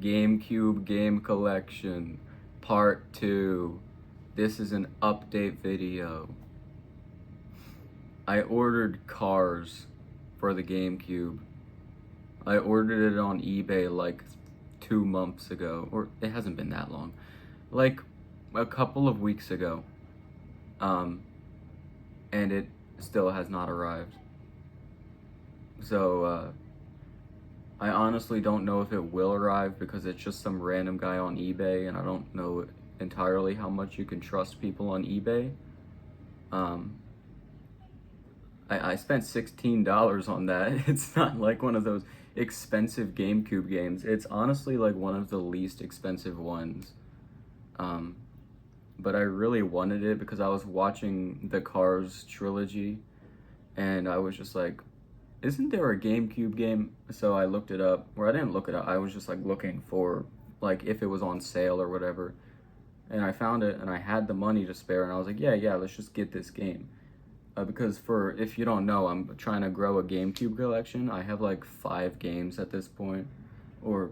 Gamecube Game Collection Part 2. This is an update video. I ordered cars for the GameCube. I ordered it on eBay like 2 months ago, or it hasn't been that long, like a couple of weeks ago. And it still has not arrived. So, I honestly don't know if it will arrive because it's just some random guy on eBay, and I don't know entirely how much you can trust people on eBay. I spent $16 on that. It's not like one of those expensive GameCube games. It's honestly like one of the least expensive ones. But I really wanted it because I was watching the Cars trilogy, and I was just like, isn't there a GameCube game? So I looked it up, or I didn't look it up, I was just like looking for like if it was on sale or whatever. And I found it, and I had the money to spare, and I was like, yeah, let's just get this game. Because if you don't know, I'm trying to grow a GameCube collection. I have like 5 games at this point, or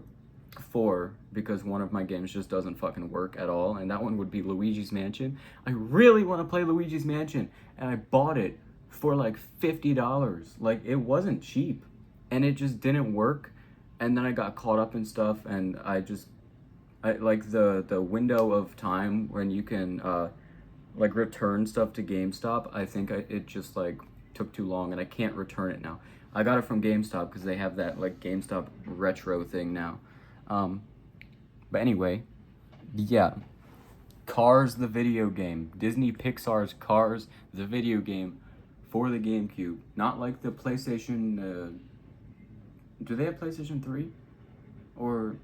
4, because one of my games just doesn't fucking work at all, and that one would be Luigi's Mansion. I really want to play Luigi's Mansion, and I bought it for like $50. Like, it wasn't cheap, and it just didn't work. And then I got caught up in stuff, and I like the window of time when you can like return stuff to GameStop. I think it just like took too long, and I can't return it now. I got it from GameStop because they have that like GameStop retro thing now. But anyway, yeah, Cars the video game, Disney Pixar's Cars the video game for the GameCube, not like the PlayStation. Do they have PlayStation 3? Or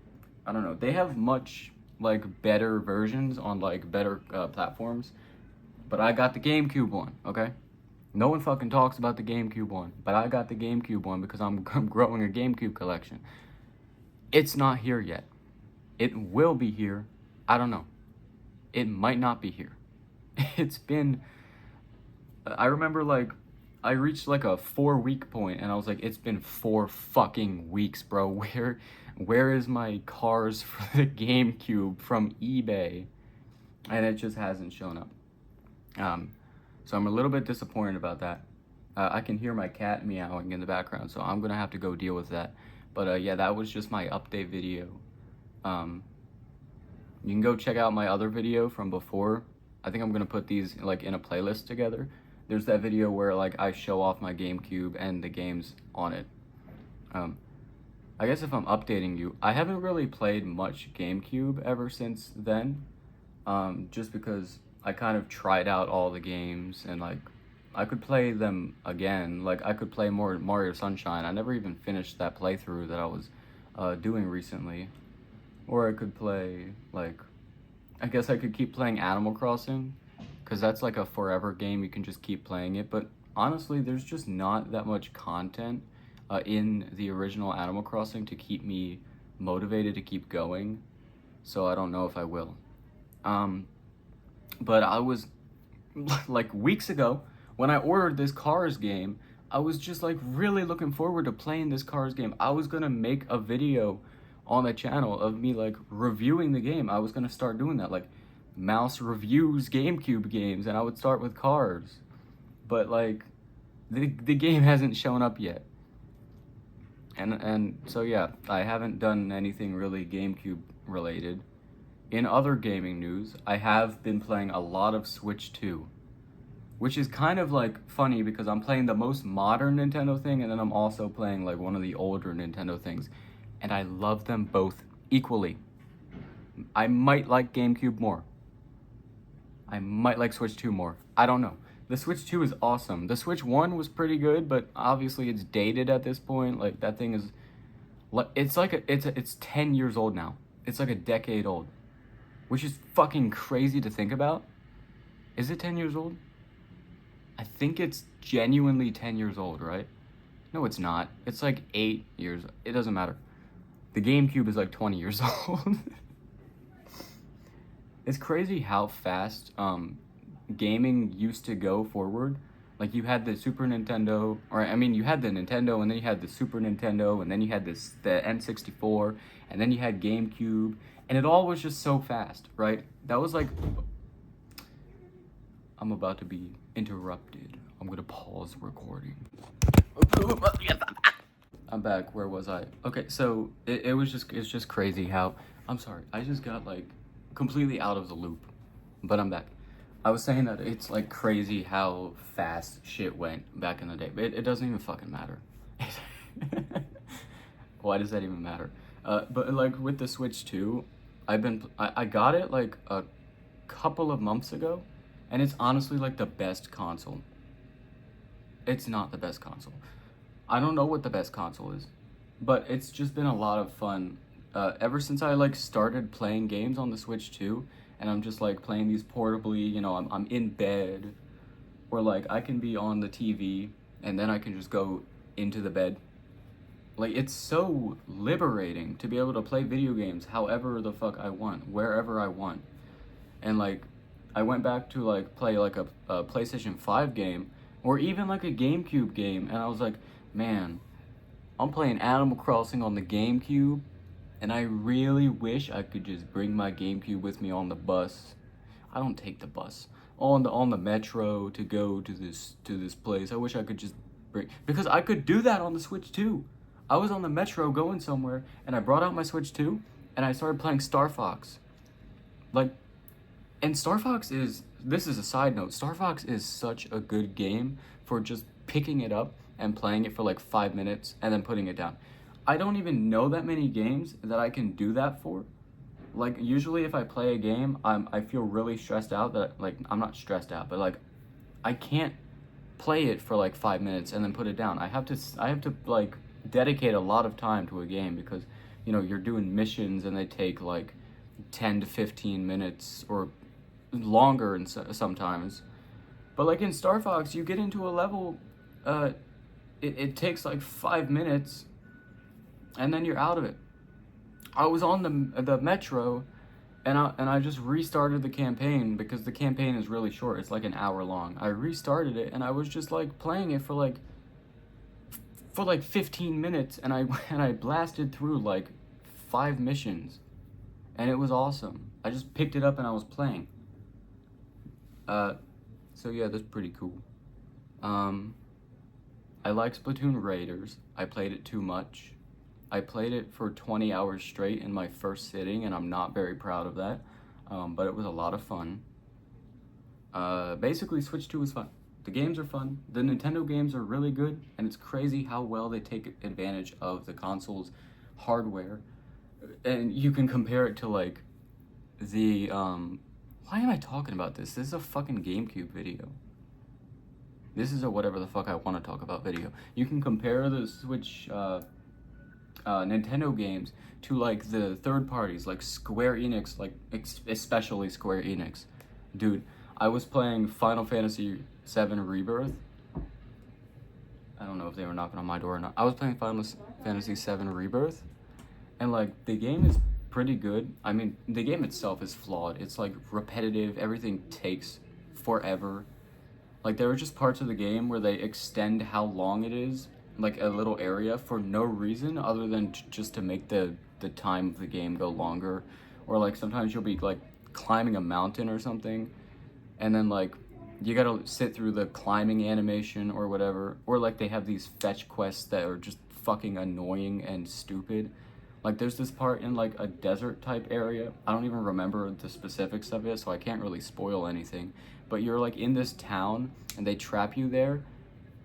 I don't know. They have much like better versions on like better platforms. But I got the GameCube one, okay? No one fucking talks about the GameCube one, but I got the GameCube one because I'm growing a GameCube collection. It's not here yet. It will be here. I don't know. It might not be here. It's been... I remember, like, I reached, like, a 4-week point, and I was like, it's been 4 fucking weeks, bro. Where is my Cars for the GameCube from eBay? And it just hasn't shown up. So I'm a little bit disappointed about that. I can hear my cat meowing in the background, so I'm gonna have to go deal with that. But yeah, that was just my update video. You can go check out my other video from before. I think I'm gonna put these like in a playlist together. There's that video where like I show off my GameCube and the games on it. I guess if I'm updating you, I haven't really played much GameCube ever since then. Just because I kind of tried out all the games, and like I could play them again. Like I could play more Mario Sunshine. I never even finished that playthrough that I was doing recently. Or I could play like, I guess I could keep playing Animal Crossing, because that's like a forever game. You can just keep playing it. But honestly, there's just not that much content in the original Animal Crossing to keep me motivated to keep going. So I don't know if I will. But I was, like, weeks ago, when I ordered this Cars game, I was just, like, really looking forward to playing this Cars game. I was gonna make a video on the channel of me, like, reviewing the game. I was gonna start doing that, like, Mouse reviews GameCube games, and I would start with Cars. But, like, the game hasn't shown up yet. And so, yeah, I haven't done anything really GameCube related. In other gaming news, I have been playing a lot of Switch 2, which is kind of like funny because I'm playing the most modern Nintendo thing, and then I'm also playing like one of the older Nintendo things, and I love them both equally. I might like GameCube more. I might like Switch 2 more. I don't know. The Switch 2 is awesome. The Switch 1 was pretty good, but obviously it's dated at this point. Like that thing is, it's 10 years old now. It's like a decade old. Which is fucking crazy to think about. Is it 10 years old? I think it's genuinely 10 years old, right? No, it's not. It's like 8 years. It doesn't matter. The GameCube is like 20 years old. It's crazy how fast gaming used to go forward. Like you had the Super Nintendo, or I mean, you had the Nintendo, and then you had the Super Nintendo, and then you had the N64, and then you had GameCube, and it all was just so fast, right? That was like, I'm about to be interrupted. I'm gonna pause recording. I'm back. Where was I? Okay, so it's just crazy how, I'm sorry, I just got like completely out of the loop, but I'm back. I was saying that it's like crazy how fast shit went back in the day. It doesn't even fucking matter. Why does that even matter? But like with the Switch 2, I got it like a couple of months ago, and it's honestly like the best console. It's not the best console. I don't know what the best console is, but it's just been a lot of fun. Ever since I like started playing games on the Switch 2, and I'm just like playing these portably, you know, I'm in bed, or like I can be on the TV, and then I can just go into the bed. Like it's so liberating to be able to play video games however the fuck I want, wherever I want. And like I went back to like play like a PlayStation 5 game, or even like a GameCube game, and I was like, man, I'm playing Animal Crossing on the GameCube, and I really wish I could just bring my GameCube with me on the bus. I don't take the bus. On the metro to go to this place. I wish I could just bring, because I could do that on the Switch too. I was on the metro going somewhere, and I brought out my Switch 2, and I started playing Star Fox. Like, and Star Fox is, this is a side note, Star Fox is such a good game for just picking it up and playing it for like 5 minutes and then putting it down. I don't even know that many games that I can do that for. Like usually if I play a game, I feel really stressed out that like, I'm not stressed out, but like I can't play it for like 5 minutes and then put it down. I have to like dedicate a lot of time to a game because, you know, you're doing missions and they take like 10 to 15 minutes or longer and sometimes. But like in Star Fox, you get into a level, it takes like 5 minutes and then you're out of it. I was on the metro, and I just restarted the campaign because the campaign is really short. It's like an hour long. I restarted it and I was just like playing it for like 15 minutes, and I blasted through like 5 missions, and it was awesome. I just picked it up and I was playing. So yeah, that's pretty cool. I like Splatoon Raiders. I played it too much. I played it for 20 hours straight in my first sitting, and I'm not very proud of that. But it was a lot of fun. Basically, Switch 2 was fun. The games are fun. The Nintendo games are really good, and it's crazy how well they take advantage of the console's hardware. And you can compare it to like the why am I talking about this? This is a fucking GameCube video. This is a whatever the fuck I want to talk about video. You can compare the Switch Nintendo games to like the third parties, like Square Enix, like especially Square Enix. Dude, I was playing Final Fantasy VII Rebirth. I don't know if they were knocking on my door or not. I was playing Final Fantasy VII Rebirth, and like the game is pretty good. I mean, the game itself is flawed. It's like repetitive. Everything takes forever. Like there are just parts of the game where they extend how long it is, like a little area, for no reason other than just to make the time of the game go longer. Or like sometimes you'll be like climbing a mountain or something, and then like you gotta sit through the climbing animation or whatever. Or like they have these fetch quests that are just fucking annoying and stupid. Like there's this part in like a desert type area. I don't even remember the specifics of it, so I can't really spoil anything. But you're like in this town and they trap you there,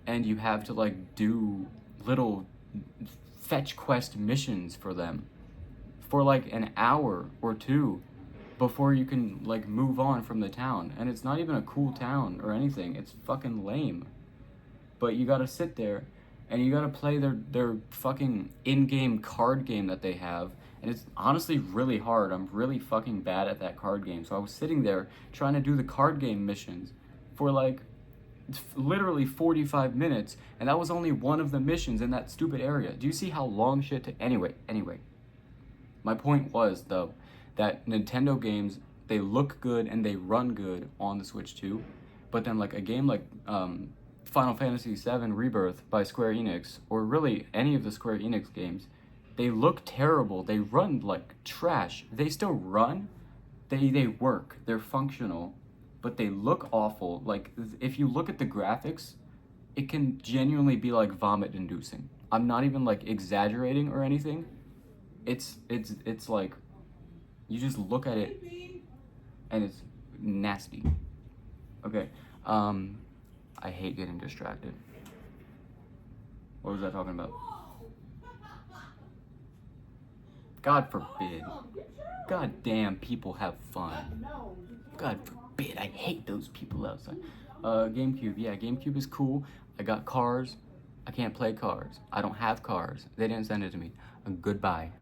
and you have to like do little fetch quest missions for them for like an hour or two before you can like move on from the town. And it's not even a cool town or anything. It's fucking lame. But you gotta sit there and you gotta play their fucking in-game card game that they have. And it's honestly really hard. I'm really fucking bad at that card game. So I was sitting there trying to do the card game missions for like literally 45 minutes, and that was only one of the missions in that stupid area. Do you see how long shit to anyway, my point was though that Nintendo games, they look good and they run good on the Switch too, but then like a game like Final Fantasy VII Rebirth by Square Enix, or really any of the Square Enix games, they look terrible. They run like trash. They still run. They work. They're functional, but they look awful. Like if you look at the graphics, it can genuinely be like vomit inducing. I'm not even like exaggerating or anything. It's like you just look at it and it's nasty. Okay. I hate getting distracted. What was I talking about? God forbid. God damn, people have fun. God forbid. I hate those people outside. GameCube. Yeah, GameCube is cool. I got cars. I can't play cars. I don't have cars. They didn't send it to me. Goodbye.